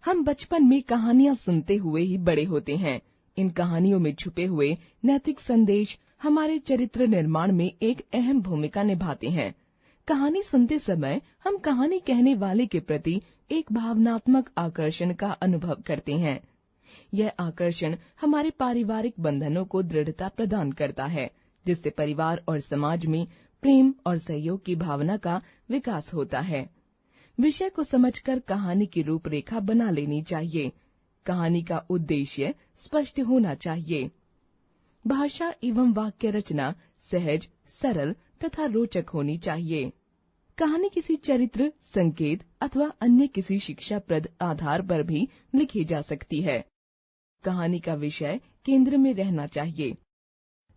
हम बचपन में कहानियां सुनते हुए ही बड़े होते हैं। इन कहानियों में छुपे हुए नैतिक संदेश हमारे चरित्र निर्माण में एक अहम भूमिका निभाते हैं। कहानी सुनते समय हम कहानी कहने वाले के प्रति एक भावनात्मक आकर्षण का अनुभव करते हैं। यह आकर्षण हमारे पारिवारिक बंधनों को दृढ़ता प्रदान करता है, जिससे परिवार और समाज में प्रेम और सहयोग की भावना का विकास होता है। विषय को समझकर कहानी की रूपरेखा बना लेनी चाहिए। कहानी का उद्देश्य स्पष्ट होना चाहिए। भाषा एवं वाक्य रचना सहज, सरल तथा रोचक होनी चाहिए। कहानी किसी चरित्र, संकेत अथवा अन्य किसी शिक्षाप्रद आधार पर भी लिखी जा सकती है। कहानी का विषय केंद्र में रहना चाहिए।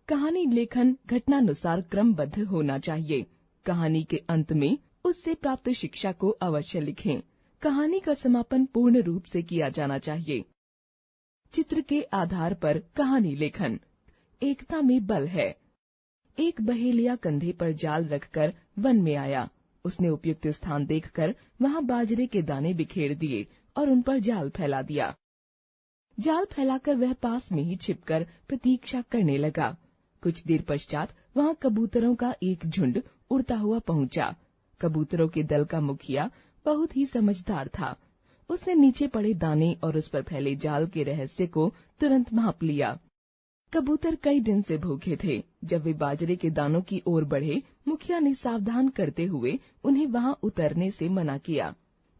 कहानी लेखन घटनानुसार क्रमबद्ध होना चाहिए। कहानी के अंत में उससे प्राप्त शिक्षा को अवश्य लिखें। कहानी का समापन पूर्ण रूप से किया जाना चाहिए। चित्र के आधार पर कहानी लेखन। एकता में बल है। एक बहेलिया कंधे पर जाल रखकर वन में आया। उसने उपयुक्त स्थान देखकर वहां बाजरे के दाने बिखेर दिए और उन पर जाल फैला दिया। जाल फैलाकर वह पास में ही छिपकर प्रतीक्षा करने लगा। कुछ देर पश्चात वहां कबूतरों का एक झुंड उड़ता हुआ पहुंचा। कबूतरों के दल का मुखिया बहुत ही समझदार था। उसने नीचे पड़े दाने और उस पर फैले जाल के रहस्य को तुरंत भांप लिया। कबूतर कई दिन से भूखे थे। जब वे बाजरे के दानों की ओर बढ़े, मुखिया ने सावधान करते हुए उन्हें वहां उतरने से मना किया।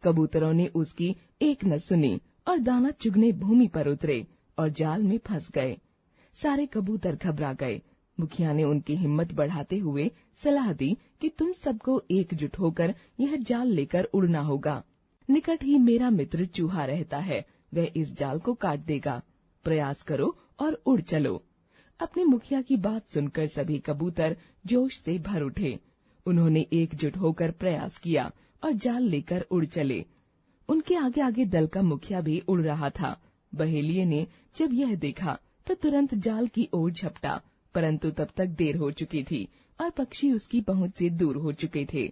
कबूतरों ने उसकी एक न सुनी और दाना चुगने भूमि पर उतरे और जाल में फंस गए। सारे कबूतर घबरा गए। मुखिया ने उनकी हिम्मत बढ़ाते हुए सलाह दी कि तुम सबको एकजुट होकर यह जाल लेकर उड़ना होगा। निकट ही मेरा मित्र चूहा रहता है, वह इस जाल को काट देगा। प्रयास करो और उड़ चलो। अपने मुखिया की बात सुनकर सभी कबूतर जोश से भर उठे। उन्होंने एकजुट होकर प्रयास किया और जाल लेकर उड़ चले। उनके आगे आगे दल का मुखिया भी उड़ रहा था। बहेलिये ने जब यह देखा तो तुरंत जाल की ओर झपटा, परंतु तब तक देर हो चुकी थी और पक्षी उसकी पहुंच से दूर हो चुके थे।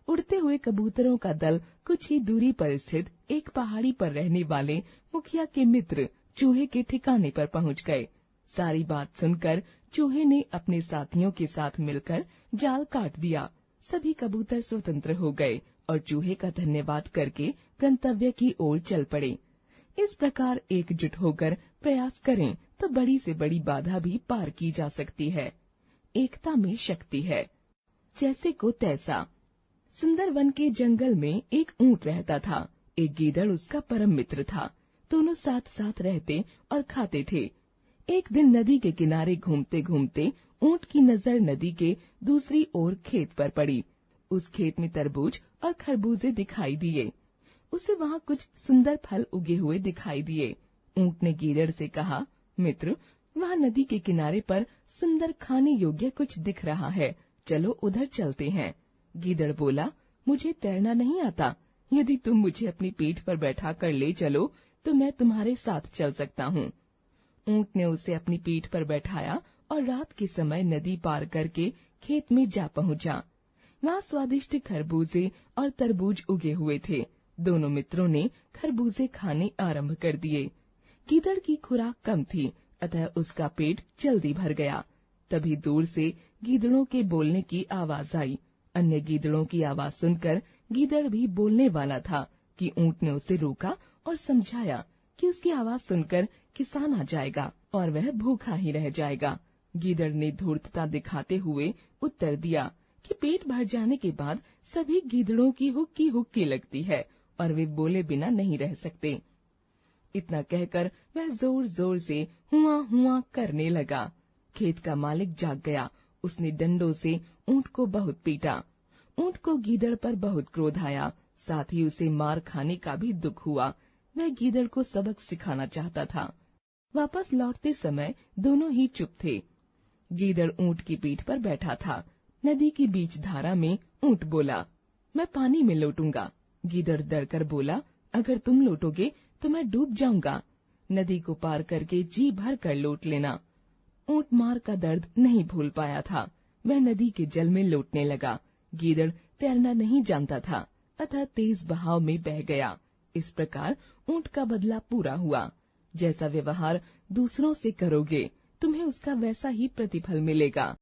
उड़ते हुए कबूतरों का दल कुछ ही दूरी पर स्थित एक पहाड़ी पर रहने वाले मुखिया के मित्र चूहे के ठिकाने पर पहुंच गए। सारी बात सुनकर चूहे ने अपने साथियों के साथ मिलकर जाल काट दिया। सभी कबूतर स्वतंत्र हो गए और चूहे का धन्यवाद करके गंतव्य की ओर चल पड़े। इस प्रकार एकजुट होकर प्रयास करें तो बड़ी से बड़ी बाधा भी पार की जा सकती है। एकता में शक्ति है। जैसे को तैसा। सुंदरवन के जंगल में एक ऊंट रहता था। एक गीदड़ उसका परम मित्र था। दोनों साथ साथ रहते और खाते थे। एक दिन नदी के किनारे घूमते घूमते ऊंट की नजर नदी के दूसरी ओर खेत पर पड़ी। उस खेत में तरबूज और खरबूजे दिखाई दिए। उसे वहां कुछ सुंदर फल उगे हुए दिखाई दिए। ऊंट ने गीदड़ से कहा, मित्र, वहां नदी के किनारे पर सुंदर खाने योग्य कुछ दिख रहा है, चलो उधर चलते हैं। गीदड़ बोला, मुझे तैरना नहीं आता। यदि तुम मुझे अपनी पीठ पर बैठा कर ले चलो तो मैं तुम्हारे साथ चल सकता हूँ। ऊंट ने उसे अपनी पीठ पर बैठाया और रात के समय नदी पार करके खेत में जा पहुंचा। वहाँ स्वादिष्ट खरबूजे और तरबूज उगे हुए थे। दोनों मित्रों ने खरबूजे खाने आरंभ कर दिए। गीदड़ की खुराक कम थी, अतः उसका पेट जल्दी भर गया। तभी दूर से गीदड़ों के बोलने की आवाज आई। अन्य गीदड़ों की आवाज सुनकर गीदड़ भी बोलने वाला था कि ऊंट ने उसे रोका और समझाया कि उसकी आवाज सुनकर किसान आ जाएगा और वह भूखा ही रह जाएगा। गीदड़ ने धूर्तता दिखाते हुए उत्तर दिया कि पेट भर जाने के बाद सभी गीदड़ों की हुक्की हुक्की लगती है और वे बोले बिना नहीं रह सकते। इतना कहकर वह जोर जोर से हुआ हुआ करने लगा। खेत का मालिक जाग गया। उसने डंडों से ऊंट को बहुत पीटा। ऊंट को गीदड़ पर बहुत क्रोध आया, साथ ही उसे मार खाने का भी दुख हुआ। वह गीदड़ को सबक सिखाना चाहता था। वापस लौटते समय दोनों ही चुप थे। गीदड़ ऊंट की पीठ पर बैठा था। नदी की बीच धारा में ऊंट बोला, मैं पानी में लौटूंगा। गीदड़ डरकर बोला, अगर तुम लौटोगे तो मैं डूब जाऊंगा। नदी को पार करके जी भर कर लौट लेना। ऊंट मार का दर्द नहीं भूल पाया था। वह नदी के जल में लौटने लगा। गीदड़ तैरना नहीं जानता था, अतः तेज बहाव में बह गया। इस प्रकार ऊंट का बदला पूरा हुआ। जैसा व्यवहार दूसरों से करोगे, तुम्हें उसका वैसा ही प्रतिफल मिलेगा।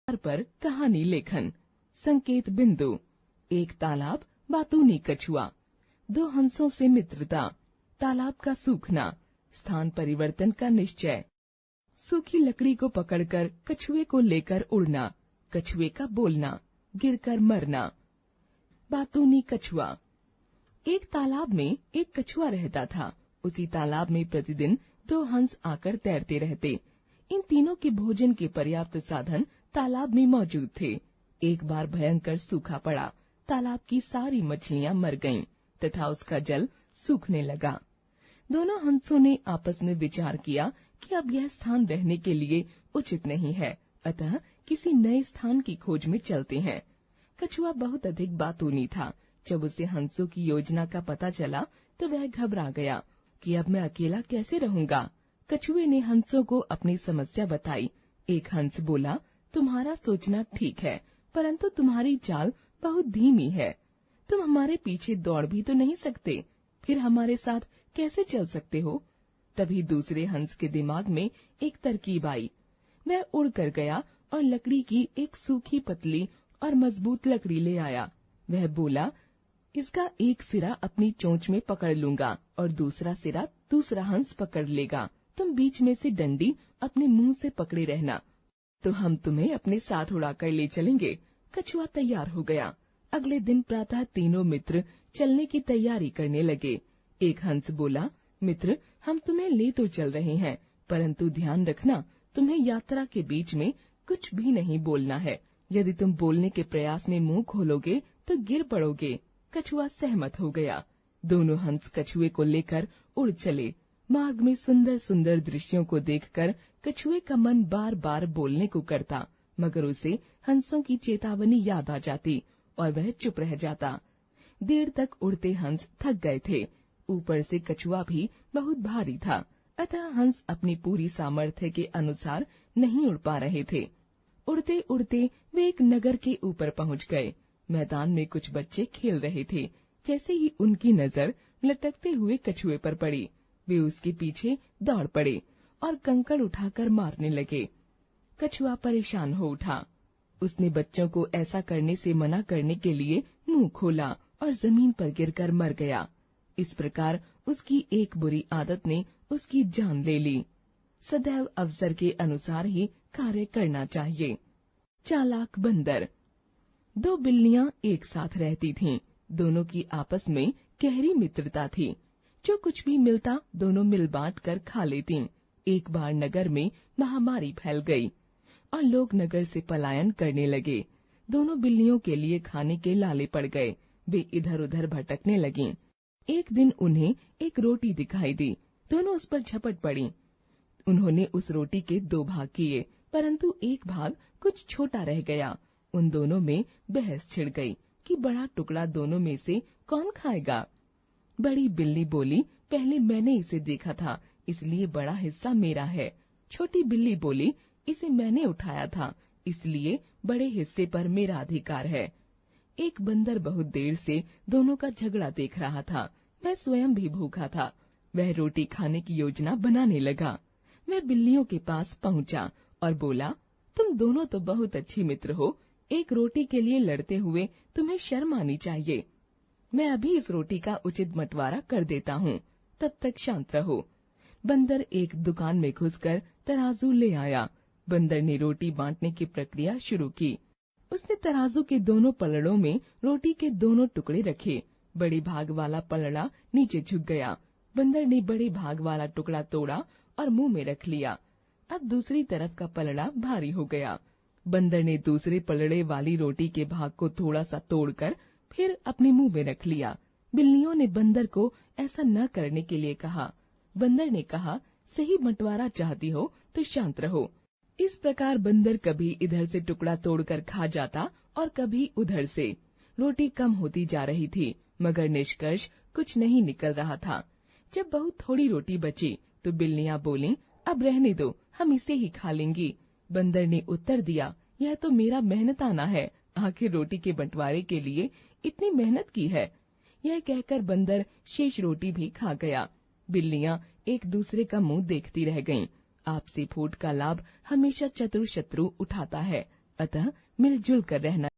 पर कहानी लेखन। संकेत बिंदु। एक तालाब, बातूनी कछुआ। दो हंसों से मित्रता। तालाब का सूखना। स्थान परिवर्तन का निश्चय। सूखी लकड़ी को पकड़कर कछुए को लेकर उड़ना। कछुए का बोलना। गिरकर मरना। बातूनी कछुआ। एक तालाब में एक कछुआ रहता था। उसी तालाब में प्रतिदिन दो हंस आकर तैरते रहते। इन तीनों के भोजन के पर्याप्त साधन तालाब में मौजूद थे। एक बार भयंकर सूखा पड़ा। तालाब की सारी मछलियां मर गईं तथा उसका जल सूखने लगा। दोनों हंसों ने आपस में विचार किया कि अब यह स्थान रहने के लिए उचित नहीं है, अतः किसी नए स्थान की खोज में चलते हैं। कछुआ बहुत अधिक बातूनी था। जब उसे हंसों की योजना का पता चला तो वह घबरा गया कि अब मैं अकेला कैसे रहूंगा। कछुए ने हंसों को अपनी समस्या बताई। एक हंस बोला, तुम्हारा सोचना ठीक है, परंतु तुम्हारी चाल बहुत धीमी है। तुम हमारे पीछे दौड़ भी तो नहीं सकते, फिर हमारे साथ कैसे चल सकते हो? तभी दूसरे हंस के दिमाग में एक तरकीब आई। वह उड़ कर गया और लकड़ी की एक सूखी पतली और मजबूत लकड़ी ले आया। वह बोला, इसका एक सिरा अपनी चोंच में पकड़ लूंगा और दूसरा सिरा दूसरा हंस पकड़ लेगा। तुम बीच में से डंडी अपने मुंह से पकड़े रहना, तो हम तुम्हें अपने साथ उड़ाकर ले चलेंगे। कछुआ तैयार हो गया। अगले दिन प्रातः तीनों मित्र चलने की तैयारी करने लगे। एक हंस बोला, मित्र, हम तुम्हें ले तो चल रहे हैं, परंतु ध्यान रखना, तुम्हें यात्रा के बीच में कुछ भी नहीं बोलना है। यदि तुम बोलने के प्रयास में मुंह खोलोगे तो गिर पड़ोगे। कछुआ सहमत हो गया। दोनों हंस कछुए को लेकर उड़ चले। मार्ग में सुंदर सुंदर दृश्यों को देखकर कछुए का मन बार बार बोलने को करता, मगर उसे हंसों की चेतावनी याद आ जाती और वह चुप रह जाता। देर तक उड़ते हंस थक गए थे। ऊपर से कछुआ भी बहुत भारी था, अतः हंस अपनी पूरी सामर्थ्य के अनुसार नहीं उड़ पा रहे थे। उड़ते उड़ते वे एक नगर के ऊपर पहुंच गए। मैदान में कुछ बच्चे खेल रहे थे। जैसे ही उनकी नजर लटकते हुए कछुए पर पड़ी, वे उसके पीछे दौड़ पड़े और कंकड़ उठाकर मारने लगे। कछुआ परेशान हो उठा। उसने बच्चों को ऐसा करने से मना करने के लिए मुंह खोला और जमीन पर गिरकर मर गया। इस प्रकार उसकी एक बुरी आदत ने उसकी जान ले ली। सदैव अवसर के अनुसार ही कार्य करना चाहिए। चालाक बंदर। दो बिल्लियां एक साथ रहती थीं। दोनों की आपस में गहरी मित्रता थी। जो कुछ भी मिलता दोनों मिल बांट कर खा लेती। एक बार नगर में महामारी फैल गई और लोग नगर से पलायन करने लगे। दोनों बिल्लियों के लिए खाने के लाले पड़ गए। वे इधर उधर भटकने लगीं। एक दिन उन्हें एक रोटी दिखाई दी। दोनों उस पर झपट पड़ी। उन्होंने उस रोटी के दो भाग किए, परंतु एक भाग कुछ छोटा रह गया। उन दोनों में बहस छिड़ गई कि बड़ा टुकड़ा दोनों में से कौन खाएगा। बड़ी बिल्ली बोली, पहले मैंने इसे देखा था, इसलिए बड़ा हिस्सा मेरा है। छोटी बिल्ली बोली, इसे मैंने उठाया था, इसलिए बड़े हिस्से पर मेरा अधिकार है। एक बंदर बहुत देर से दोनों का झगड़ा देख रहा था। वह स्वयं भी भूखा था। वह रोटी खाने की योजना बनाने लगा। वह बिल्लियों के पास पहुंचा और बोला, तुम दोनों तो बहुत अच्छी मित्र हो। एक रोटी के लिए लड़ते हुए तुम्हें शर्म आनी चाहिए। मैं अभी इस रोटी का उचित बंटवारा कर देता हूँ, तब तक शांत रहो। बंदर एक दुकान में घुसकर तराजू ले आया। बंदर ने रोटी बांटने की प्रक्रिया शुरू की। उसने तराजू के दोनों पलड़ों में रोटी के दोनों टुकड़े रखे। बड़े भाग वाला पलड़ा नीचे झुक गया। बंदर ने बड़े भाग वाला टुकड़ा तोड़ा और मुंह में रख लिया। अब दूसरी तरफ का पलड़ा भारी हो गया। बंदर ने दूसरे पलड़े वाली रोटी के भाग को थोड़ा सा तोड़कर फिर अपने मुंह में रख लिया। बिल्लियों ने बंदर को ऐसा न करने के लिए कहा। बंदर ने कहा, सही बंटवारा चाहती हो तो शांत रहो। इस प्रकार बंदर कभी इधर से टुकड़ा तोड़कर खा जाता और कभी उधर से। रोटी कम होती जा रही थी, मगर निष्कर्ष कुछ नहीं निकल रहा था। जब बहुत थोड़ी रोटी बची तो बिल्लियां बोलीं, अब रहने दो, हम इसे ही खा लेंगी। बंदर ने उत्तर दिया, यह तो मेरा मेहनताना है, आखिर रोटी के बंटवारे के लिए इतनी मेहनत की है। यह कहकर बंदर शेष रोटी भी खा गया। बिल्लियां एक दूसरे का मुंह देखती रह गईं। आपसी फूट का लाभ हमेशा चतुर शत्रु उठाता है। अतः मिलजुल कर रहना